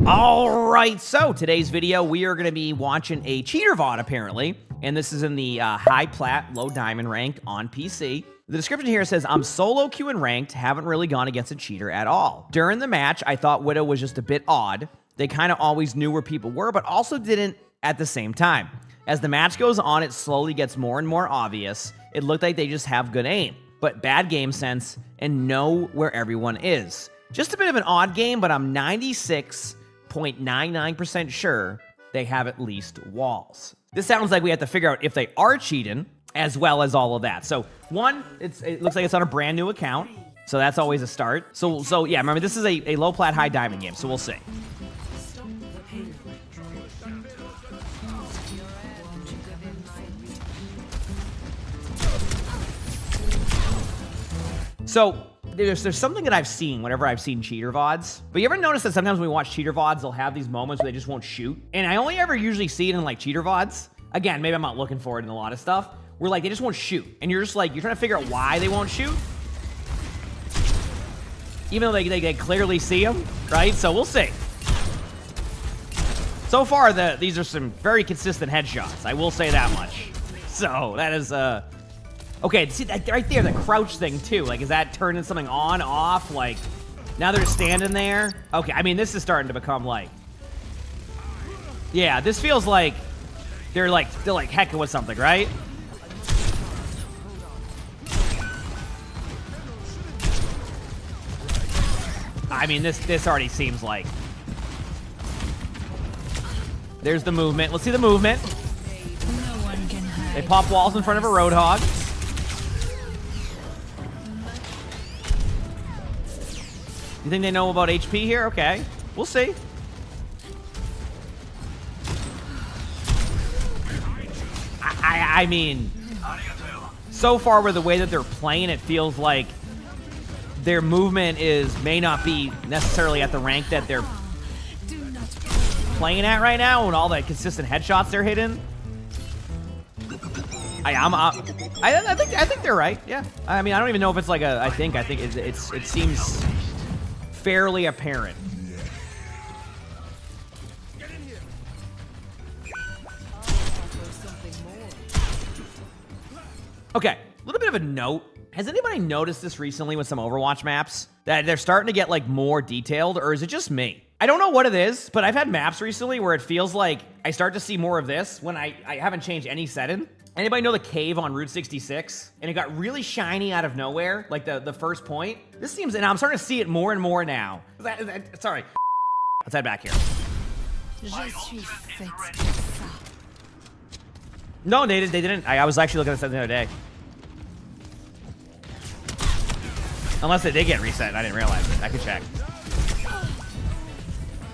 All right, so today's video, we are going to be watching a cheater VOD, apparently. And this is in the high plat, low diamond rank on PC. The description here says, I'm solo queuing ranked, haven't really gone against a cheater at all. During the match, I thought Widow was just a bit odd. They kind of always knew where people were, but also didn't at the same time. As the match goes on, it slowly gets more and more obvious. It looked like they just have good aim, but bad game sense and know where everyone is. Just a bit of an odd game, but I'm 96.99% sure they have at least walls. This sounds like we have to figure out if they are cheating, as well as all of that. So one, it looks like it's on a brand new account, so that's always a start. So yeah, remember this is a low plat, high diamond game, so we'll see. So there's something that I've seen whenever I've seen cheater VODs. But you ever notice that sometimes when we watch cheater VODs, they'll have these moments where they just won't shoot? And I only ever usually see it in like cheater VODs. Again, maybe I'm not looking for it in a lot of stuff. Where like they just won't shoot. And you're just like, you're trying to figure out why they won't shoot. Even though they clearly see them, right? So we'll see. So far, these are some very consistent headshots. I will say that much. So that is, okay, see that right there, the crouch thing too. Like, is that turning something on, off? Like, now they're standing there. Okay, I mean, this is starting to become like, yeah, this feels like they're like hecking with something, right? I mean, this already seems like. There's the movement. Let's see the movement. No one can hide. They pop walls in front of a Roadhog. You think they know about HP here? Okay, we'll see. I mean, so far with the way that they're playing, it feels like their movement may not be necessarily at the rank that they're playing at right now, and all the consistent headshots they're hitting. I think they're right. Yeah. I mean, I don't even know if it's like a. I think it seems fairly apparent. Okay, a little bit of a note. Has anybody noticed this recently with some Overwatch maps? That they're starting to get like more detailed, or is it just me? I don't know what it is, but I've had maps recently where it feels like I start to see more of this when I haven't changed any setting. Anybody know the cave on Route 66? And it got really shiny out of nowhere, like the first point. This seems, and I'm starting to see it more and more now. Sorry. Let's head back here. No, they didn't. I was actually looking at something the other day. Unless it did get reset, I didn't realize it. I could check.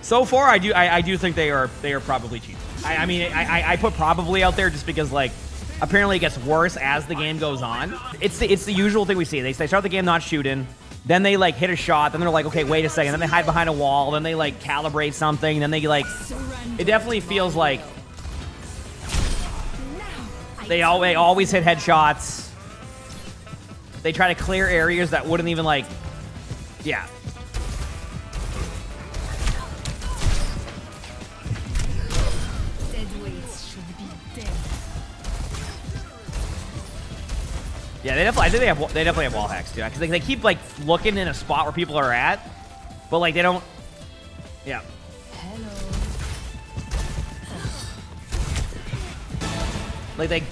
So far, I do think they are probably cheating. I mean, I put probably out there just because like apparently it gets worse as the game goes on. It's the usual thing we see. They start the game not shooting, then they like hit a shot, then they're like, okay, wait a second, then they hide behind a wall, then they like calibrate something, then they like. It definitely feels like they always hit headshots. They try to clear areas that wouldn't even like, yeah. Yeah, they definitely have wall hacks too, because they keep like looking in a spot where people are at, but like they don't. Yeah. Hello. Like they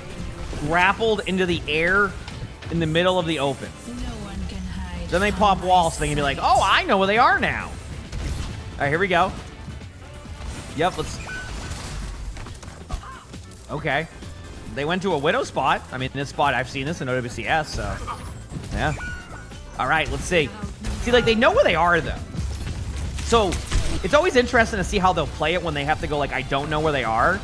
grappled into the air in the middle of the open. No one can hide. Then they pop walls, so they can be like, "Oh, I know where they are now." All right, here we go. Yep, let's. Okay. They went to a Widow spot. I mean, this spot, I've seen this in OWCS, so. Yeah. All right, let's see. See, like, they know where they are, though. So, it's always interesting to see how they'll play it when they have to go, like, I don't know where they are.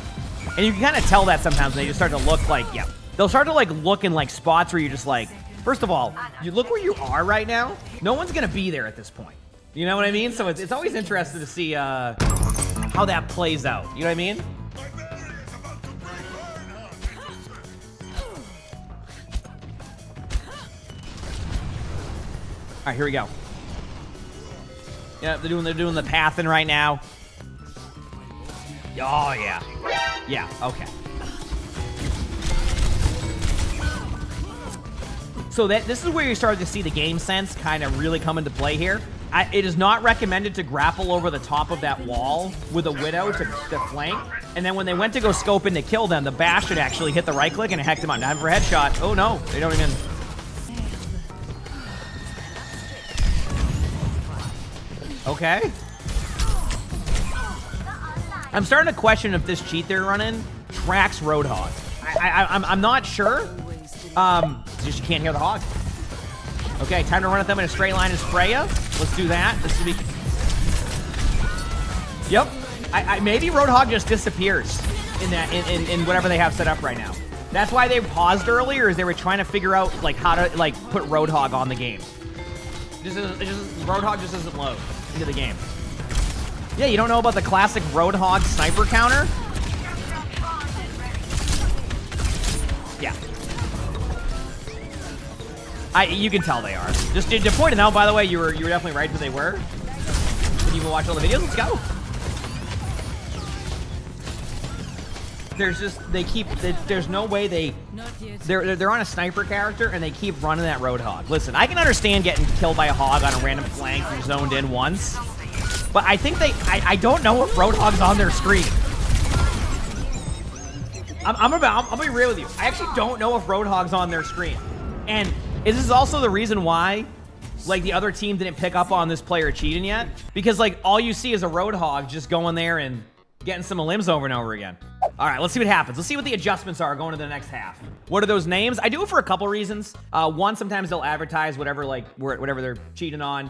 And you can kind of tell that sometimes when they just start to look like, yeah. They'll start to, like, look in, like, spots where you're just like, first of all, you look where you are right now. No one's going to be there at this point. You know what I mean? So, it's always interesting to see how that plays out. You know what I mean? All right, here we go. Yeah, they're doing the pathing right now. Oh, yeah. Yeah, okay. So this is where you start to see the game sense kind of really come into play here. It is not recommended to grapple over the top of that wall with a Widow to flank. And then when they went to go scope in to kill them, the Bash should actually hit the right click and it hecked him on. Time for a headshot. Oh no, they don't even... Okay. I'm starting to question if this cheat they're running tracks Roadhog. I'm not sure. Just you can't hear the hog. Okay, time to run at them in a straight line and spray ya. Let's do that. This will be... Yep. Maybe Roadhog just disappears in whatever they have set up right now. That's why they paused earlier, is they were trying to figure out like how to like put Roadhog on the game. Roadhog just doesn't load into the game. Yeah, you don't know about the classic Roadhog sniper counter? Yeah. You can tell they are. Just to point it out, by the way, you were definitely right that they were. Can you even watch all the videos? Let's go. There's no way they're on a sniper character and they keep running that Roadhog. Listen, I can understand getting killed by a hog on a random flank and zoned in once, but I think I don't know if Roadhog's on their screen. I'm gonna be real with you. I actually don't know if Roadhog's on their screen, and this is also the reason why, like, the other team didn't pick up on this player cheating yet, because like all you see is a Roadhog just going there and getting some limbs over and over again. All right, let's see what happens. Let's see what the adjustments are going to the next half. What are those names? I do it for a couple reasons. One, sometimes they'll advertise whatever they're cheating on.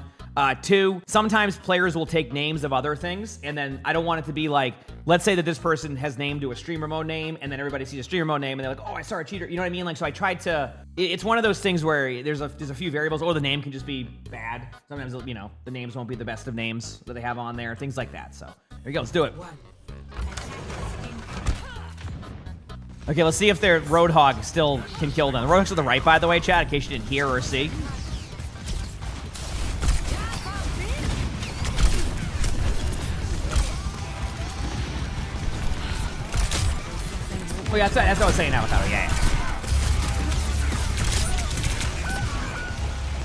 Two, sometimes players will take names of other things, and then I don't want it to be like, let's say that this person has named to a streamer mode name, and then everybody sees a streamer mode name, and they're like, oh, I saw a cheater. You know what I mean? Like, so I tried to. It's one of those things where there's a few variables, or the name can just be bad. Sometimes, you know, the names won't be the best of names that they have on there, things like that. So there you go. Let's do it. Okay, let's see if their Roadhog still can kill them. The Roadhog's to the right, by the way, chat, in case you didn't hear or see. Well, yeah, that's what I was saying now without it.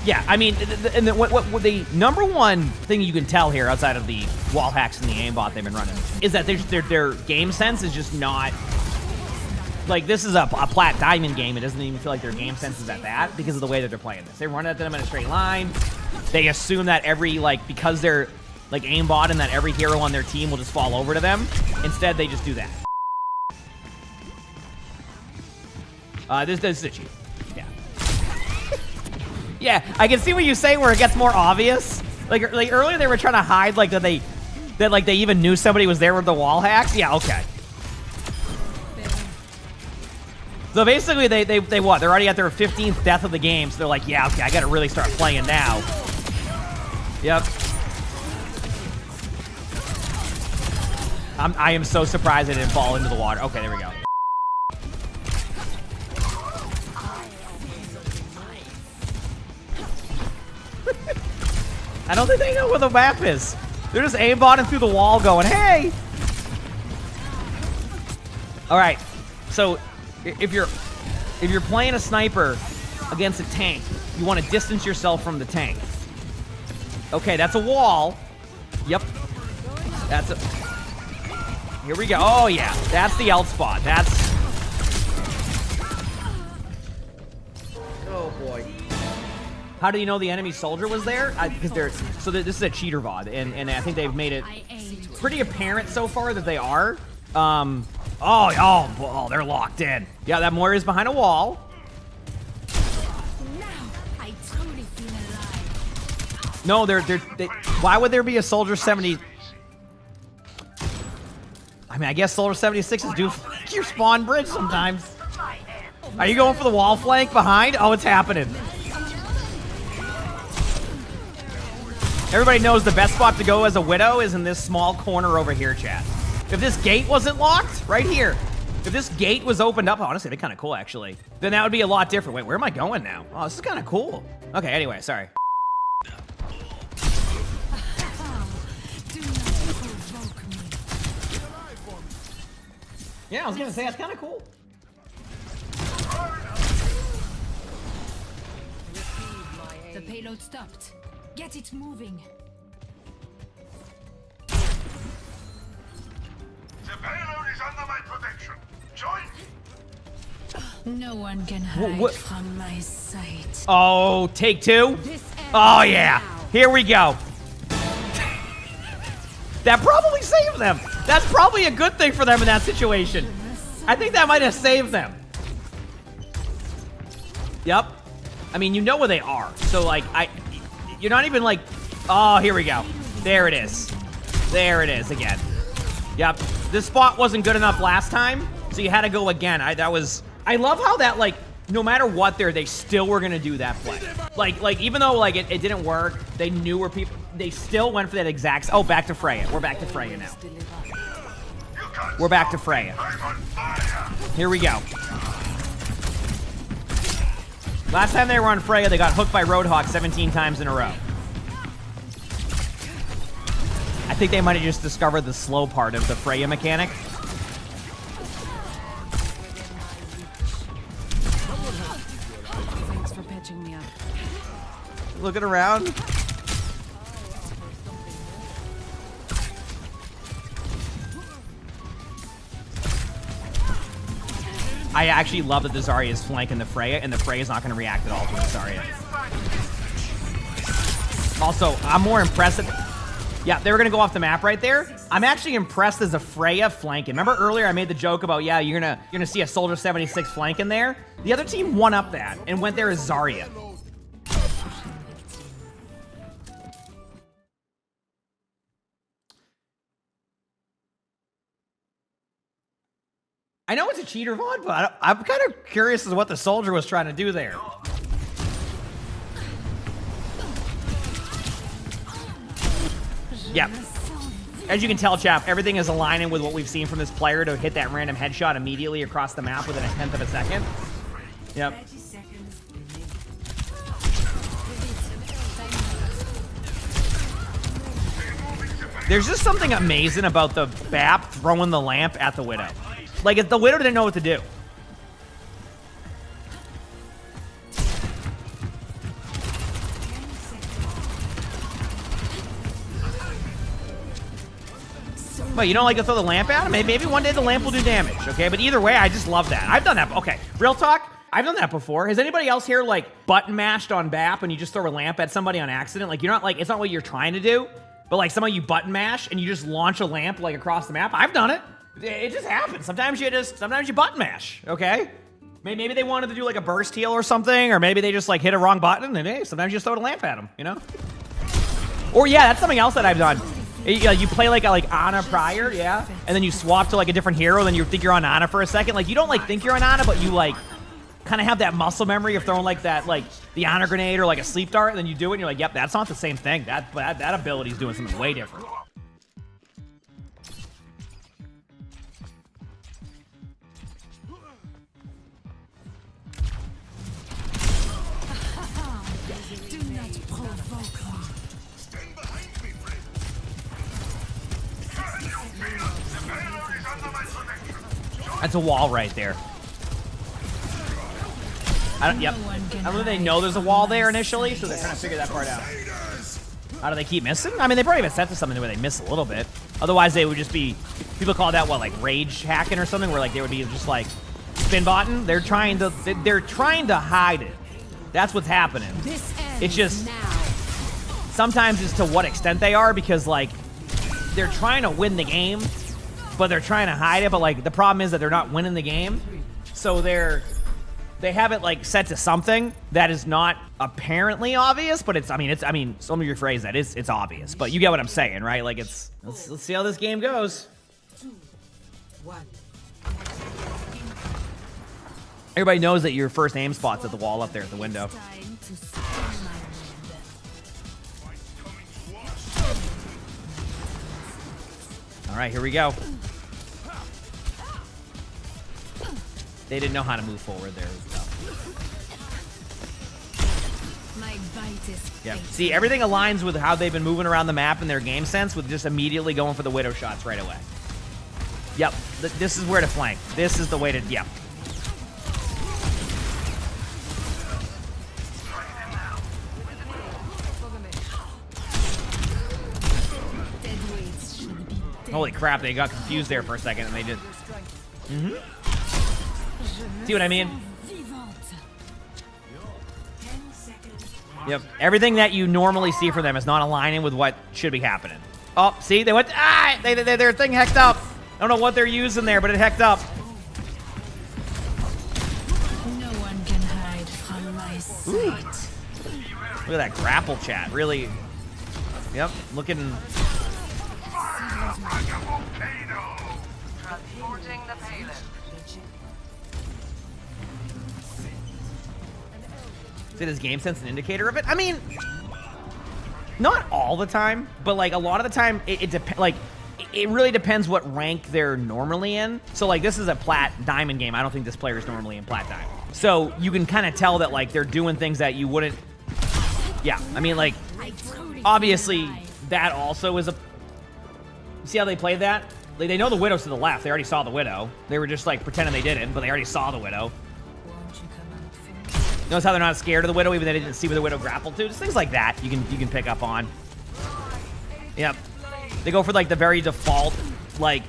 Yeah, I mean, what the number one thing you can tell here, outside of the wall hacks and the aimbot they've been running, is that their game sense is just not... Like, this is a plat diamond game. It doesn't even feel like their game sense is at that because of the way that they're playing this. They run at them in a straight line. They assume that because they're, like, aimbot and that every hero on their team will just fall over to them. Instead, they just do that. This is a cheat. Yeah. Yeah, I can see what you say where it gets more obvious. Like earlier they were trying to hide, like, that they even knew somebody was there with the wall hacks. Yeah, okay. So basically, they what? They're already at their 15th death of the game, so they're like, yeah, okay, I gotta really start playing now. Yep. I am so surprised I didn't fall into the water. Okay, there we go. I don't think they know where the map is. They're just aimbotting through the wall going, hey! All right, so if you're playing a sniper against a tank, you want to distance yourself from the tank. Okay, that's a wall. Yep. That's a... Here we go. Oh, yeah. That's the out spot. That's... Oh, boy. How do you know the enemy soldier was there? Because they're... So this is a cheater VOD, and I think they've made it pretty apparent so far that they are. Oh, they're locked in. Yeah, that Moira's behind a wall. No, they why would there be a Soldier 70? I mean, I guess Soldier 76s do flank your spawn bridge sometimes. Are you going for the wall flank behind? Oh, it's happening. Everybody knows the best spot to go as a Widow is in this small corner over here, chat. If this gate wasn't locked, right here, if this gate was opened up, honestly, they're kind of cool, actually, then that would be a lot different. Wait, where am I going now? Oh, this is kind of cool. Okay, anyway, sorry. Yeah, I was gonna say that's kind of cool. The payload stopped. Get it moving. The payload is under my protection. Join. No one can hide what? from my sight. Oh, take two. This ends Oh yeah, now. here we go. That probably saved them. That's probably a good thing for them in that situation. I think that might have saved them. Yep. I mean, you know where they are. So, like, you're not even like, oh, here we go. There it is. There it is again. Yep. This spot wasn't good enough last time, so you had to go again. I love how that, like, no matter what they still were going to do that play. Like, even though, like, it didn't work, they knew where people, they still went for that exact, oh, back to Freya. We're back to Freya now. We're back to Freya. Here we go. Last time they were on Freya, they got hooked by Roadhog 17 times in a row. I think they might have just discovered the slow part of the Freya mechanic. Thanks for patching me up. Looking around. I actually love that the Zarya is flanking the Freya, and the Freya is not going to react at all to the Zarya. Also, I'm more impressed. Yeah, they were going to go off the map right there. I'm actually impressed as a Freya flanking. Remember earlier I made the joke about, yeah, you're gonna see a Soldier 76 flanking there? The other team won up that and went there as Zarya. I know it's a cheater VOD, but I'm kind of curious as to what the Soldier was trying to do there. Yep. As you can tell, chap, everything is aligning with what we've seen from this player to hit that random headshot immediately across the map within a 1/10 of a second. Yep. There's just something amazing about the BAP throwing the lamp at the Widow. Like, if the Widow didn't know what to do. Wait, you don't like to throw the lamp at him? Maybe one day the lamp will do damage, okay? But either way, I just love that. I've done that. Okay, real talk. I've done that before. Has anybody else here, like, button mashed on BAP and you just throw a lamp at somebody on accident? Like, you're not, like, it's not what you're trying to do, but, like, somebody you button mash and you just launch a lamp, like, across the map? I've done it. It just happens. Sometimes you button mash, okay? Maybe they wanted to do, like, a burst heal or something, or maybe they just, like, hit a wrong button, and, hey, sometimes you just throw a lamp at them, you know? Or, yeah, that's something else that I've done. You play like Ana prior, yeah, and then you swap to like a different hero, then you think you're on Ana for a second. Like, you don't like think you're on Ana, but you like kind of have that muscle memory of throwing like that, like the Ana grenade or like a sleep dart, and then you do it, and you're like, yep, that's not the same thing. That ability's doing something way different. Do not provoke me. That's a wall right there. Yep. I don't know if they know there's a wall there initially, so they're trying to figure that part out. How do they keep missing? I mean, they probably have set to something where they miss a little bit. Otherwise, they would just be, people call that, what, like rage hacking or something, where like they would be just like spin botting. They're trying to hide it. That's what's happening. It's just, sometimes it's to what extent they are, because like, they're trying to win the game, but they're trying to hide it. But like, the problem is that they're not winning the game, so they have it like set to something that is not apparently obvious, but it's, I mean, some of your phrase that is, it's obvious, but you get what I'm saying, right? Like, it's, let's see how this game goes. 2, 1. Everybody knows that your first aim spot's at the wall up there at the window. Time to steal my land. All right, here we go. They didn't know how to move forward there. My bite is Yeah. fatal. See, everything aligns with how they've been moving around the map in their game sense, with just immediately going for the Widow shots right away. Yep. This is where to flank. This is the way to, yep. Holy crap, they got confused there for a second and they did. See what I mean? Yep. Everything that you normally see from them is not aligning with what should be happening. Oh, see? They went, their thing hecked up. I don't know what they're using there, but it hecked up. No one can hide from my sight. Look at that grapple chat. Really, yep, looking. Transporting the payload. Is game sense an indicator of it? I mean, not all the time, but like a lot of the time, it depends. Like, it really depends what rank they're normally in. So like, this is a plat diamond game. I don't think this player is normally in plat diamond. So you can kind of tell that like they're doing things that you wouldn't. Yeah, I mean, like, obviously that also is a. See how they played that? Like, they know the Widow's to the left. They already saw the Widow. They were just like pretending they didn't, but they already saw the Widow. Notice how they're not scared of the Widow, even though they didn't see where the Widow grappled to. Just things like that you can pick up on. Yep. They go for like the very default like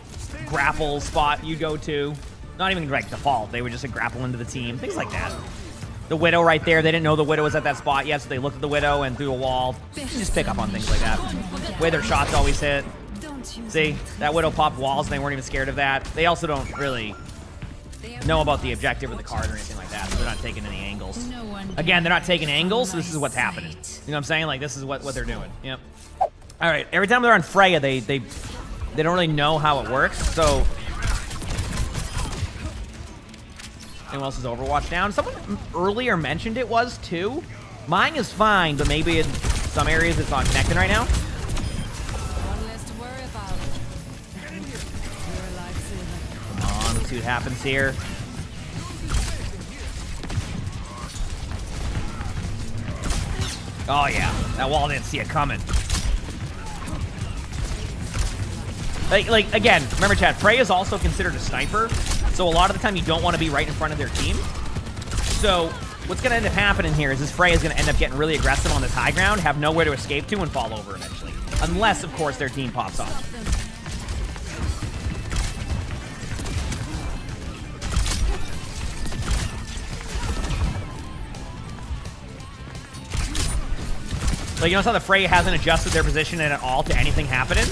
grapple spot you go to. Not even like default. They would just like, grapple into the team. Things like that. The Widow right there. They didn't know the Widow was at that spot yet, so they looked at the Widow and through a wall. Just pick up on things like that. Way their shots always hit. See, that Widow popped walls and they weren't even scared of that. They also don't really know about the objective or the card or anything like that, so they're not taking any angles. Again, they're not taking angles, so this is what's happening. You know what I'm saying? Like, this is what they're doing. Yep. All right, every time they're on Freya, they don't really know how it works, so... Anyone else's Overwatch down? Someone earlier mentioned it was, too. Mine is fine, but maybe in some areas it's not connecting right now. Come on, let's see what happens here. Oh yeah, that wall didn't see it coming. Like again, remember chat, Frey is also considered a sniper, so a lot of the time you don't want to be right in front of their team. So what's going to end up happening here is this Frey is going to end up getting really aggressive on this high ground, have nowhere to escape to, and fall over eventually. Unless, of course, their team pops off. Like, you notice how the Frey hasn't adjusted their position at all to anything happening?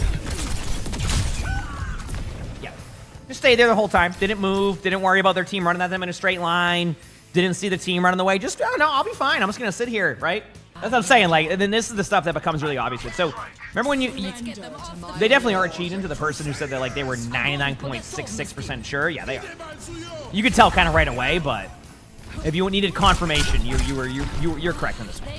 Yeah. Just stayed there the whole time. Didn't move. Didn't worry about their team running at them in a straight line. Didn't see the team running the way. Just, oh, no, I'll be fine. I'm just going to sit here, right? That's what I'm saying. Like, and then this is the stuff that becomes really obvious with. So, remember when you they definitely are cheating to the person who said that, like, they were 99.66% sure. Yeah, they are. You could tell kind of right away, but if you needed confirmation, you're correct on this one.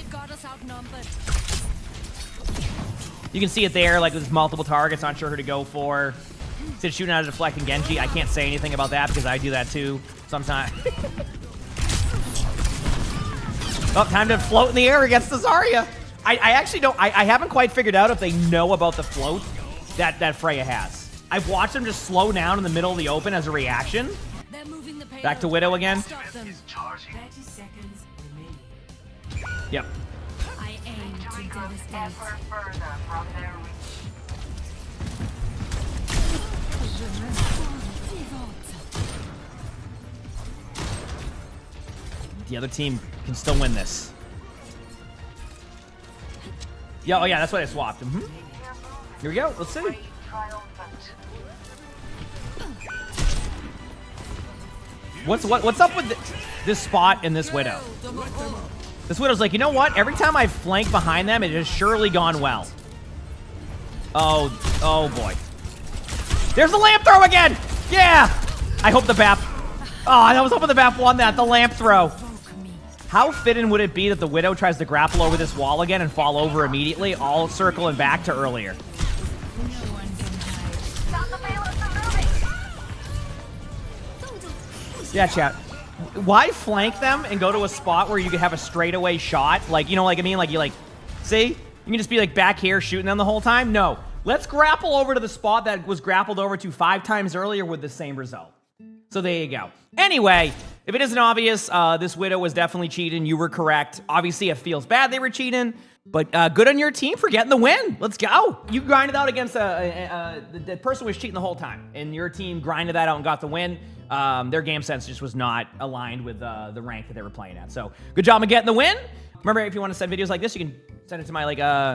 You can see it there, like there's multiple targets, not sure who to go for. Instead of shooting out a deflecting Genji, I can't say anything about that because I do that too sometimes. Oh, time to float in the air against the Zarya. I actually don't, I haven't quite figured out if they know about the float that Freya has. I've watched them just slow down in the middle of the open as a reaction. Back to Widow again. Yep. I aim to devastate. The other team can still win this. Yeah, oh yeah, that's what I swapped. Here we go. Let's see. What's up with this spot in this Widow? This Widow's like, you know what? Every time I flank behind them, it has surely gone well. Oh boy. There's the lamp throw again! Yeah! I hope the BAP... Oh, I was hoping the BAP won that, the lamp throw. How fitting would it be that the Widow tries to grapple over this wall again and fall over immediately, all circling back to earlier? Yeah, chat. Why flank them and go to a spot where you could have a straightaway shot? Like, you know, like I mean, like you like, see? You can just be like back here shooting them the whole time? No. Let's grapple over to the spot that was grappled over to 5 times earlier with the same result. So there you go. Anyway, if it isn't obvious, this Widow was definitely cheating. You were correct. Obviously, it feels bad they were cheating, but good on your team for getting the win. Let's go. You grinded out against the person who was cheating the whole time, and your team grinded that out and got the win. Their game sense just was not aligned with the rank that they were playing at. So good job on getting the win. Remember, if you want to send videos like this, you can send it to my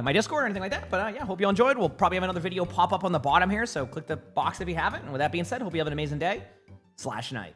my Discord or anything like that. But yeah, hope you enjoyed. We'll probably have another video pop up on the bottom here, so click the box if you haven't. And with that being said, hope you have an amazing day / night.